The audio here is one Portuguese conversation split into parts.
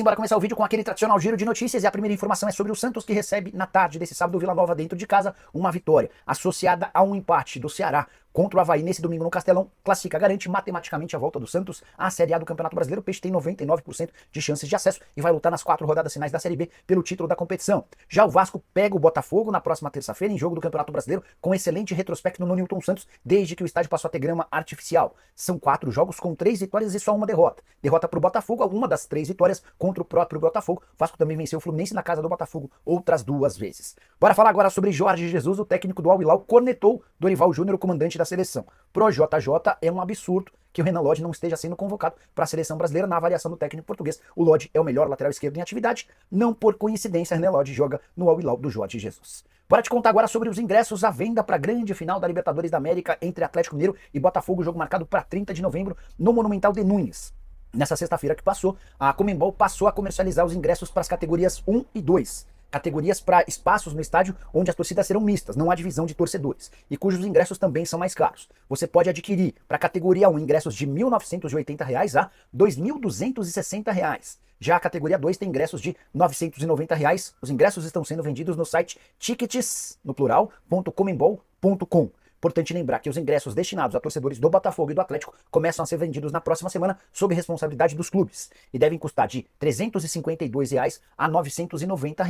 Bora começar o vídeo com aquele tradicional giro de notícias e a primeira informação é sobre o Santos que recebe na tarde desse sábado Vila Nova dentro de casa uma vitória associada a um empate do Ceará contra o Avaí nesse domingo no Castelão, classifica, garante matematicamente a volta do Santos à Série A do Campeonato Brasileiro. O Peixe tem 99% de chances de acesso e vai lutar nas 4 rodadas finais da Série B pelo título da competição. Já o Vasco pega o Botafogo na próxima terça-feira em jogo do Campeonato Brasileiro com excelente retrospecto no Newton Santos desde que o estádio passou a ter grama artificial. São 4 jogos com 3 vitórias e só uma derrota. Derrota para o Botafogo, uma das 3 vitórias contra o próprio Botafogo. O Vasco também venceu o Fluminense na casa do Botafogo outras 2 vezes. Bora falar agora sobre Jorge Jesus, o técnico do Al Hilal cornetou Dorival Júnior, o comandante da seleção. Pro JJ é um absurdo que o Renan Lodge não esteja sendo convocado para a seleção brasileira na avaliação do técnico português. O Lodge é o melhor lateral esquerdo em atividade, não por coincidência Renan Lodge joga no Al Hilal do Jorge Jesus. Bora te contar agora sobre os ingressos à venda para a grande final da Libertadores da América entre Atlético Mineiro e Botafogo, jogo marcado para 30 de novembro no Monumental de Núñez. Nessa sexta-feira que passou, a Conmebol passou a comercializar os ingressos para as categorias 1 e 2. Categorias para espaços no estádio onde as torcidas serão mistas, não há divisão de torcedores, e cujos ingressos também são mais caros. Você pode adquirir para a categoria 1 ingressos de R$ 1.980 a R$ 2.260. Já a categoria 2 tem ingressos de R$ 990. Os ingressos estão sendo vendidos no site tickets, no plural, .conmebol.com. Importante lembrar que os ingressos destinados a torcedores do Botafogo e do Atlético começam a ser vendidos na próxima semana sob responsabilidade dos clubes e devem custar de R$ 352 a R$ 990.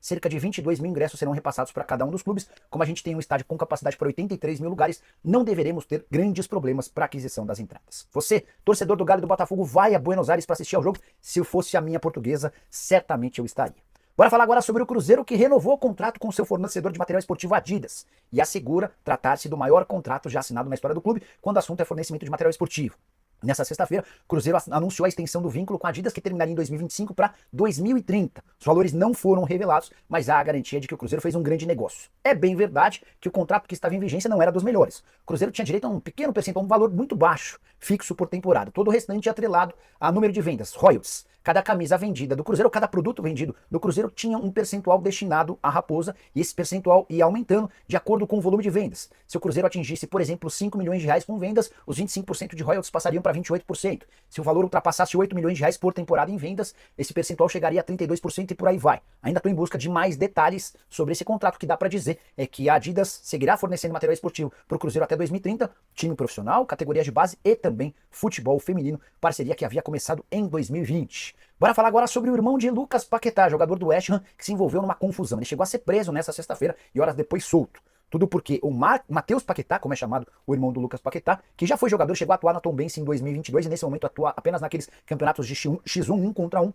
Cerca de 22 mil ingressos serão repassados para cada um dos clubes. Como a gente tem um estádio com capacidade para 83 mil lugares, não deveremos ter grandes problemas para a aquisição das entradas. Você, torcedor do Galo e do Botafogo, vai a Buenos Aires para assistir ao jogo? Se eu fosse a minha portuguesa, certamente eu estaria. Bora falar agora sobre o Cruzeiro, que renovou o contrato com seu fornecedor de material esportivo Adidas e assegura tratar-se do maior contrato já assinado na história do clube quando o assunto é fornecimento de material esportivo. Nessa sexta-feira, o Cruzeiro anunciou a extensão do vínculo com a Adidas, que terminaria em 2025 para 2030. Os valores não foram revelados, mas há a garantia de que o Cruzeiro fez um grande negócio. É bem verdade que o contrato que estava em vigência não era dos melhores. O Cruzeiro tinha direito a um pequeno percentual, um valor muito baixo, fixo por temporada. Todo o restante atrelado a número de vendas, royalties. Cada camisa vendida do Cruzeiro, cada produto vendido do Cruzeiro tinha um percentual destinado à Raposa e esse percentual ia aumentando de acordo com o volume de vendas. Se o Cruzeiro atingisse, por exemplo, 5 milhões de reais com vendas, os 25% de royalties passariam para 28%. Se o valor ultrapassasse 8 milhões de reais por temporada em vendas, esse percentual chegaria a 32% e por aí vai. Ainda estou em busca de mais detalhes sobre esse contrato. O que dá para dizer é que a Adidas seguirá fornecendo material esportivo para o Cruzeiro até 2030, time profissional, categoria de base e também futebol feminino, parceria que havia começado em 2020. Bora falar agora sobre o irmão de Lucas Paquetá, jogador do West Ham, que se envolveu numa confusão. Ele chegou a ser preso nessa sexta-feira e horas depois solto. Tudo porque o Matheus Paquetá, como é chamado o irmão do Lucas Paquetá, que já foi jogador, chegou a atuar na Tombense em 2022 e nesse momento atua apenas naqueles campeonatos de X1, 1 contra 1.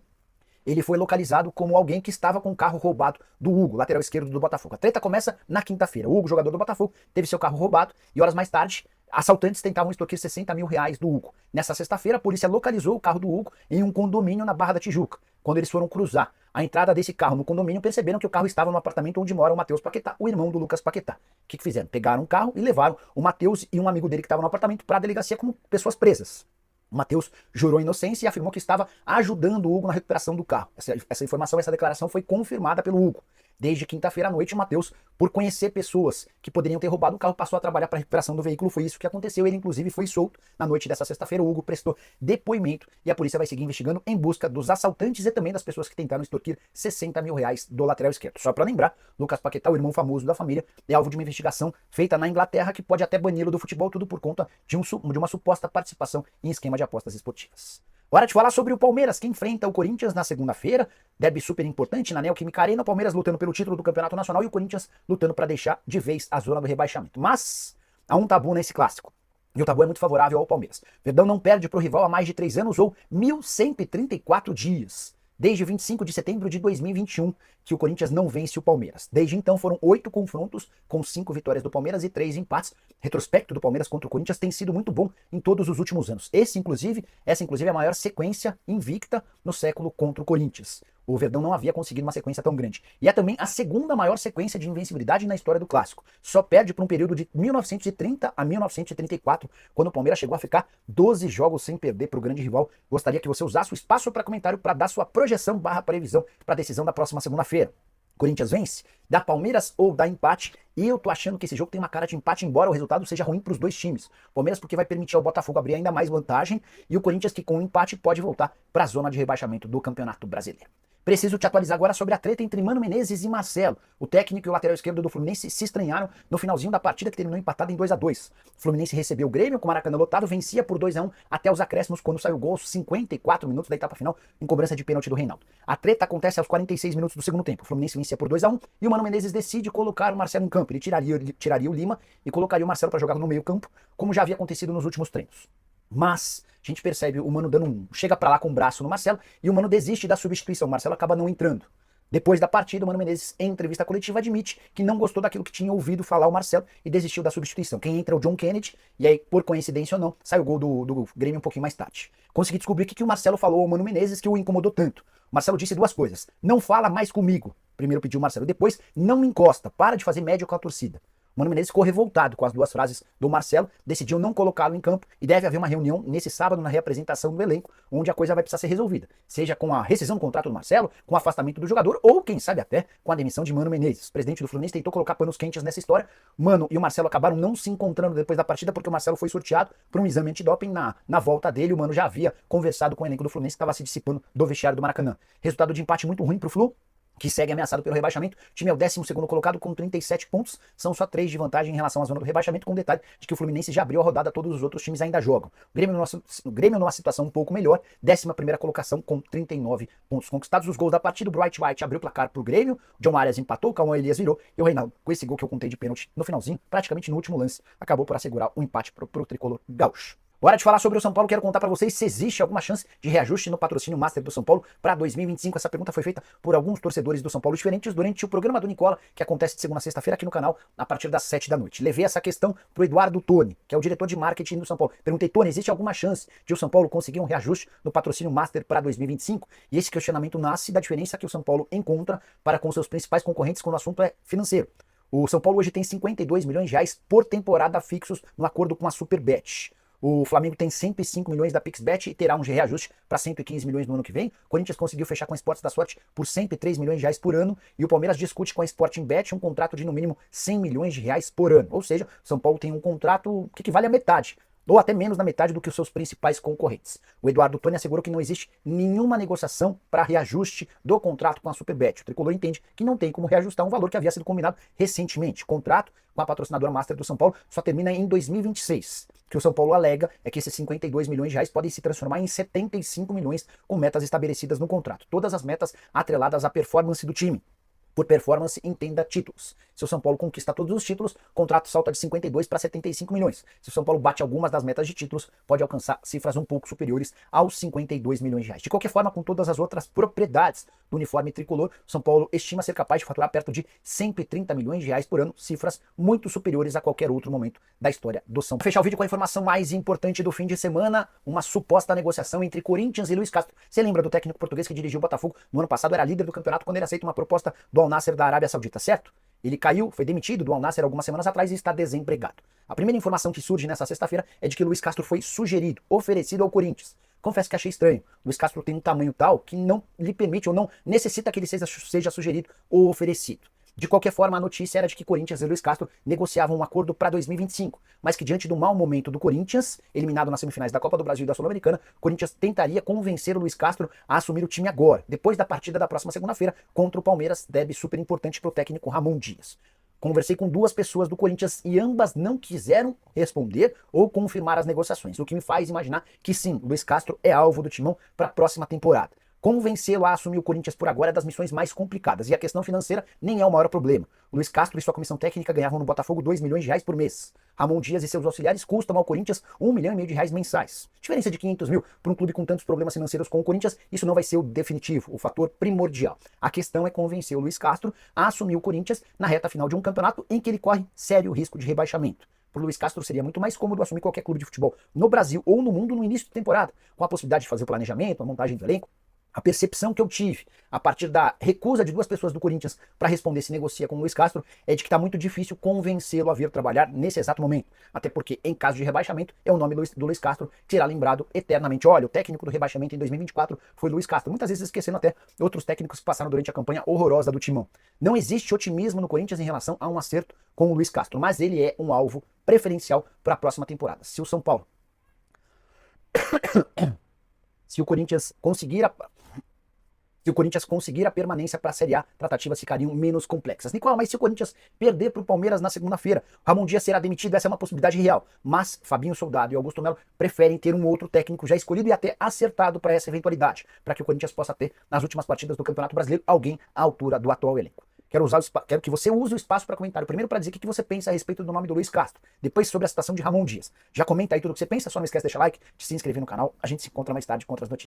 Ele foi localizado como alguém que estava com o carro roubado do Hugo, lateral esquerdo do Botafogo. A treta começa na quinta-feira. O Hugo, jogador do Botafogo, teve seu carro roubado e horas mais tarde, assaltantes tentavam extorquir 60 mil reais do Hugo. Nessa sexta-feira, a polícia localizou o carro do Hugo em um condomínio na Barra da Tijuca. Quando eles foram cruzar a entrada desse carro no condomínio, perceberam que o carro estava no apartamento onde mora o Matheus Paquetá, o irmão do Lucas Paquetá. O que fizeram? Pegaram o carro e levaram o Matheus e um amigo dele que estava no apartamento para a delegacia como pessoas presas. O Matheus jurou inocência e afirmou que estava ajudando o Hugo na recuperação do carro. Essa informação, essa declaração foi confirmada pelo Hugo. Desde quinta-feira à noite, o Matheus, por conhecer pessoas que poderiam ter roubado o carro, passou a trabalhar para a recuperação do veículo. Foi isso que aconteceu. Ele, inclusive, foi solto na noite dessa sexta-feira. O Hugo prestou depoimento e a polícia vai seguir investigando em busca dos assaltantes e também das pessoas que tentaram extorquir 60 mil reais do lateral esquerdo. Só para lembrar, Lucas Paquetá, o irmão famoso da família, é alvo de uma investigação feita na Inglaterra que pode até bani-lo do futebol, tudo por conta de uma suposta participação em esquema de apostas esportivas. Hora de falar sobre o Palmeiras, que enfrenta o Corinthians na segunda-feira. Derby super importante na Neoquímica Arena. O Palmeiras lutando pelo título do Campeonato Nacional e o Corinthians lutando para deixar de vez a zona do rebaixamento. Mas há um tabu nesse clássico. E o tabu é muito favorável ao Palmeiras. Verdão não perde para o rival há mais de 3 anos ou 1.134 dias. Desde 25 de setembro de 2021, que o Corinthians não vence o Palmeiras. Desde então foram 8 confrontos, com 5 vitórias do Palmeiras e 3 empates. Retrospecto do Palmeiras contra o Corinthians tem sido muito bom em todos os últimos anos. Essa, inclusive, é a maior sequência invicta no século contra o Corinthians. O Verdão não havia conseguido uma sequência tão grande. E é também a segunda maior sequência de invencibilidade na história do Clássico. Só perde por um período de 1930 a 1934, quando o Palmeiras chegou a ficar 12 jogos sem perder para o grande rival. Gostaria que você usasse o espaço para comentário para dar sua projeção / previsão para a decisão da próxima segunda-feira. Corinthians vence? Da Palmeiras ou da empate? Eu tô achando que esse jogo tem uma cara de empate, embora o resultado seja ruim para os dois times. Palmeiras porque vai permitir ao Botafogo abrir ainda mais vantagem e o Corinthians que com o empate pode voltar para a zona de rebaixamento do Campeonato Brasileiro. Preciso te atualizar agora sobre a treta entre Mano Menezes e Marcelo. O técnico e o lateral esquerdo do Fluminense se estranharam no finalzinho da partida que terminou empatada em 2-2. O Fluminense recebeu o Grêmio com o Maracanã lotado, vencia por 2-1 até os acréscimos quando saiu o gol aos 54 minutos da etapa final em cobrança de pênalti do Reinaldo. A treta acontece aos 46 minutos do segundo tempo. O Fluminense vencia por 2-1 e o Mano Menezes decide colocar o Marcelo em campo. Ele tiraria o Lima e colocaria o Marcelo para jogar no meio campo, como já havia acontecido nos últimos treinos. Mas a gente percebe o Mano dando chega pra lá com o braço no Marcelo e o Mano desiste da substituição. O Marcelo acaba não entrando. Depois da partida, o Mano Menezes, em entrevista coletiva, admite que não gostou daquilo que tinha ouvido falar o Marcelo e desistiu da substituição. Quem entra é o John Kennedy, e aí, por coincidência ou não, sai o gol do Grêmio um pouquinho mais tarde. Consegui descobrir o que o Marcelo falou ao Mano Menezes que o incomodou tanto. O Marcelo disse duas coisas. Não fala mais comigo. Primeiro pediu o Marcelo. Depois, não me encosta. Para de fazer média com a torcida. O Mano Menezes ficou revoltado com as duas frases do Marcelo, decidiu não colocá-lo em campo e deve haver uma reunião nesse sábado na reapresentação do elenco, onde a coisa vai precisar ser resolvida. Seja com a rescisão do contrato do Marcelo, com o afastamento do jogador ou, quem sabe até, com a demissão de Mano Menezes. O presidente do Fluminense tentou colocar panos quentes nessa história. Mano e o Marcelo acabaram não se encontrando depois da partida porque o Marcelo foi sorteado por um exame antidoping na volta dele. O Mano já havia conversado com o elenco do Fluminense que estava se dissipando do vestiário do Maracanã. Resultado de empate muito ruim pro Flu, que segue ameaçado pelo rebaixamento. O time é o 12º colocado com 37 pontos, são só 3 de vantagem em relação à zona do rebaixamento, com o detalhe de que o Fluminense já abriu a rodada, todos os outros times ainda jogam. O Grêmio numa situação um pouco melhor, 11ª colocação com 39 pontos conquistados. Os gols da partida, o Bright White abriu o placar pro Grêmio, o John Arias empatou, o Cauã Elias virou, e o Reinaldo, com esse gol que eu contei de pênalti no finalzinho, praticamente no último lance, acabou por assegurar o empate pro tricolor gaúcho. Hora de falar sobre o São Paulo, quero contar para vocês se existe alguma chance de reajuste no patrocínio Master do São Paulo para 2025. Essa pergunta foi feita por alguns torcedores do São Paulo diferentes durante o programa do Nicola, que acontece de segunda a sexta-feira aqui no canal, a partir das 7 da noite. Levei essa questão pro Eduardo Toni, que é o diretor de marketing do São Paulo. Perguntei, Toni, existe alguma chance de o São Paulo conseguir um reajuste no patrocínio Master para 2025? E esse questionamento nasce da diferença que o São Paulo encontra para com seus principais concorrentes quando o assunto é financeiro. O São Paulo hoje tem 52 milhões de reais por temporada fixos no acordo com a Superbet. O Flamengo tem 105 milhões da PixBet e terá um reajuste para 115 milhões no ano que vem. O Corinthians conseguiu fechar com a Esportes da Sorte por 103 milhões de reais por ano. E o Palmeiras discute com a Sporting Bet um contrato de no mínimo 100 milhões de reais por ano. Ou seja, o São Paulo tem um contrato que equivale a metade, ou até menos da metade do que os seus principais concorrentes. O Eduardo Toni assegurou que não existe nenhuma negociação para reajuste do contrato com a Superbet. O tricolor entende que não tem como reajustar um valor que havia sido combinado recentemente. O contrato com a patrocinadora Master do São Paulo só termina em 2026. O que o São Paulo alega é que esses 52 milhões de reais podem se transformar em 75 milhões com metas estabelecidas no contrato. Todas as metas atreladas à performance do time. Por performance, entenda títulos. Se o São Paulo conquista todos os títulos, o contrato salta de 52 para 75 milhões. Se o São Paulo bate algumas das metas de títulos, pode alcançar cifras um pouco superiores aos 52 milhões de reais. De qualquer forma, com todas as outras propriedades do uniforme tricolor, o São Paulo estima ser capaz de faturar perto de 130 milhões de reais por ano, cifras muito superiores a qualquer outro momento da história do São Paulo. Vou fechar o vídeo com a informação mais importante do fim de semana, uma suposta negociação entre Corinthians e Luis Castro. Você lembra do técnico português que dirigiu o Botafogo no ano passado, era líder do campeonato quando ele aceita uma proposta do Al Nassr da Arábia Saudita, certo? Ele caiu, foi demitido do Al Nassr algumas semanas atrás e está desempregado. A primeira informação que surge nessa sexta-feira é de que Luis Castro foi sugerido, oferecido ao Corinthians. Confesso que achei estranho. Luis Castro tem um tamanho tal que não lhe permite ou não necessita que ele seja sugerido ou oferecido. De qualquer forma, a notícia era de que Corinthians e Luis Castro negociavam um acordo para 2025, mas que diante do mau momento do Corinthians, eliminado nas semifinais da Copa do Brasil e da Sul-Americana, o Corinthians tentaria convencer o Luis Castro a assumir o time agora, depois da partida da próxima segunda-feira contra o Palmeiras, derby super importante para o técnico Ramon Dias. Conversei com duas pessoas do Corinthians e ambas não quiseram responder ou confirmar as negociações, o que me faz imaginar que sim, Luis Castro é alvo do Timão para a próxima temporada. Convencê-lo a assumir o Corinthians por agora é das missões mais complicadas, e a questão financeira nem é o maior problema. O Luis Castro e sua comissão técnica ganhavam no Botafogo 2 milhões de reais por mês. Ramon Dias e seus auxiliares custam ao Corinthians 1,5 milhão de reais mensais. Diferença de 500 mil para um clube com tantos problemas financeiros como o Corinthians, isso não vai ser o definitivo, o fator primordial. A questão é convencer o Luis Castro a assumir o Corinthians na reta final de um campeonato em que ele corre sério risco de rebaixamento. Para o Luis Castro seria muito mais cômodo assumir qualquer clube de futebol no Brasil ou no mundo no início de temporada, com a possibilidade de fazer o planejamento, a montagem do elenco, A percepção que eu tive a partir da recusa de duas pessoas do Corinthians para responder se negocia com o Luiz Castro é de que está muito difícil convencê-lo a vir trabalhar nesse exato momento. Até porque, em caso de rebaixamento, é o nome do Luiz Castro que será lembrado eternamente. Olha, o técnico do rebaixamento em 2024 foi Luiz Castro. Muitas vezes esquecendo até outros técnicos que passaram durante a campanha horrorosa do Timão. Não existe otimismo no Corinthians em relação a um acerto com o Luiz Castro, mas ele é um alvo preferencial para a próxima temporada. Se o São Paulo... Se o Corinthians conseguir a permanência para a Série A, tratativas ficariam menos complexas. Nicolau, mas se o Corinthians perder para o Palmeiras na segunda-feira, Ramon Dias será demitido, essa é uma possibilidade real. Mas Fabinho Soldado e Augusto Melo preferem ter um outro técnico já escolhido e até acertado para essa eventualidade, para que o Corinthians possa ter, nas últimas partidas do Campeonato Brasileiro, alguém à altura do atual elenco. Quero que você use o espaço para comentário. Primeiro para dizer o que você pensa a respeito do nome do Luiz Castro. Depois sobre a situação de Ramon Dias. Já comenta aí tudo o que você pensa, só não esquece de deixar like, de se inscrever no canal. A gente se encontra mais tarde com outras notícias.